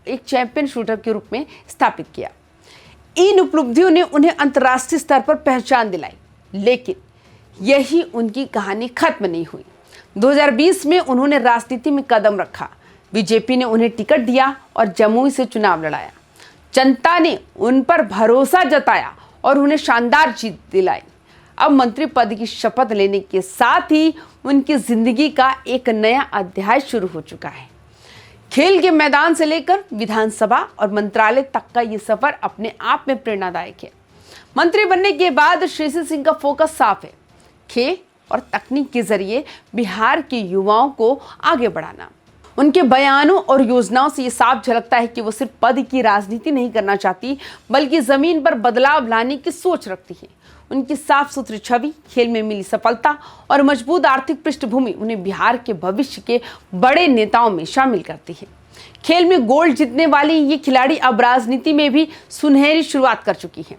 एक champion shooter के रूप में स्थापित किया। इन उपलब्धियों ने उन्हें अंतर्राष्ट्रीय स्तर पर पहचान दिलाई, लेकिन यही उनकी कहानी खत्म नहीं हुई। 2020 में उन्होंने राजनीति में कदम रखा। बीजेपी ने उन्हें टिकट दिया और जमुई से चुनाव लड़ाया। जनता ने उन पर भरोसा जताया और उन्हें शानदार जीत दिलाई। अब मंत्री पद की शपथ लेने के साथ ही उनकी जिंदगी का एक नया अध्याय शुरू हो चुका है। खेल के मैदान से लेकर विधानसभा और मंत्रालय तक का ये सफर अपने आप में प्रेरणादायक है। मंत्री बनने के बाद श्रेयसी सिंह का फोकस साफ है, खेल और तकनीक के जरिए बिहार के युवाओं को आगे बढ़ाना। उनके बयानों और योजनाओं से ये साफ झलकता है कि वो सिर्फ पद की राजनीति नहीं करना चाहती, बल्कि जमीन पर बदलाव लाने की सोच रखती है। उनकी साफ सुथरी छवि, खेल में मिली सफलता और मजबूत आर्थिक पृष्ठभूमि उन्हें बिहार के भविष्य के बड़े नेताओं में शामिल करती है। खेल में गोल्ड जीतने वाली ये खिलाड़ी अब राजनीति में भी सुनहरी शुरुआत कर चुकी हैं।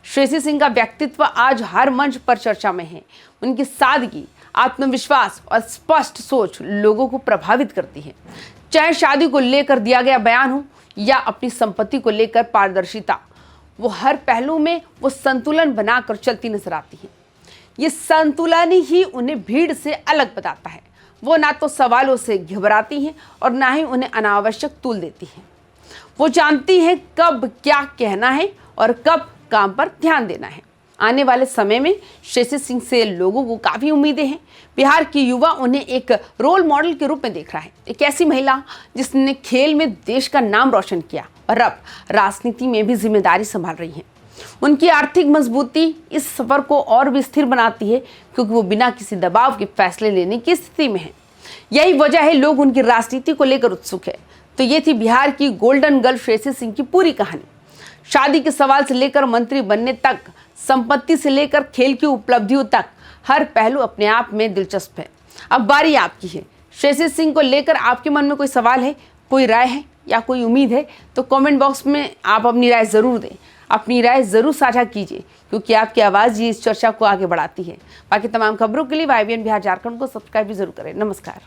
श्रेयसी सिंह का व्यक्तित्व आज हर मंच पर चर्चा में है। उनकी सादगी, आत्मविश्वास और स्पष्ट सोच लोगों को प्रभावित करती है। चाहे शादी को लेकर दिया गया बयान हो या अपनी संपत्ति को लेकर पारदर्शिता, वो हर पहलू में वो संतुलन बनाकर चलती नजर आती है। ये संतुलन ही उन्हें भीड़ से अलग बताता है। वो ना तो सवालों से घबराती हैं और ना ही उन्हें अनावश्यक तूल देती हैं। वो जानती हैं कब क्या कहना है और कब काम पर ध्यान देना है। आने वाले समय में श्रेयसी सिंह से लोगों को काफ़ी उम्मीदें हैं। बिहार की युवा उन्हें एक रोल मॉडल के रूप में देख रहा है। एक ऐसी महिला जिसने खेल में देश का नाम रोशन किया और अब राजनीति में भी जिम्मेदारी संभाल रही है। उनकी आर्थिक मजबूती इस सफर को और भी स्थिर बनाती है, क्योंकि वो बिना किसी दबाव के फैसले लेने की स्थिति में है। यही वजह है लोग उनकी राजनीति को लेकर उत्सुक है। तो ये थी बिहार की गोल्डन गर्ल श्रेयसी सिंह की पूरी कहानी। शादी के सवाल से लेकर मंत्री बनने तक, संपत्ति से लेकर खेल की उपलब्धियों तक, हर पहलू अपने आप में दिलचस्प है। अब बारी आपकी है। श्रेयसी सिंह को लेकर आपके मन में कोई सवाल है, कोई राय है या कोई उम्मीद है तो कमेंट बॉक्स में आप अपनी राय ज़रूर दें। अपनी राय ज़रूर साझा कीजिए, क्योंकि आपकी आवाज़ ही इस चर्चा को आगे बढ़ाती है। बाकी तमाम खबरों के लिए YBN बिहार झारखंड को सब्सक्राइब भी जरूर करें। नमस्कार।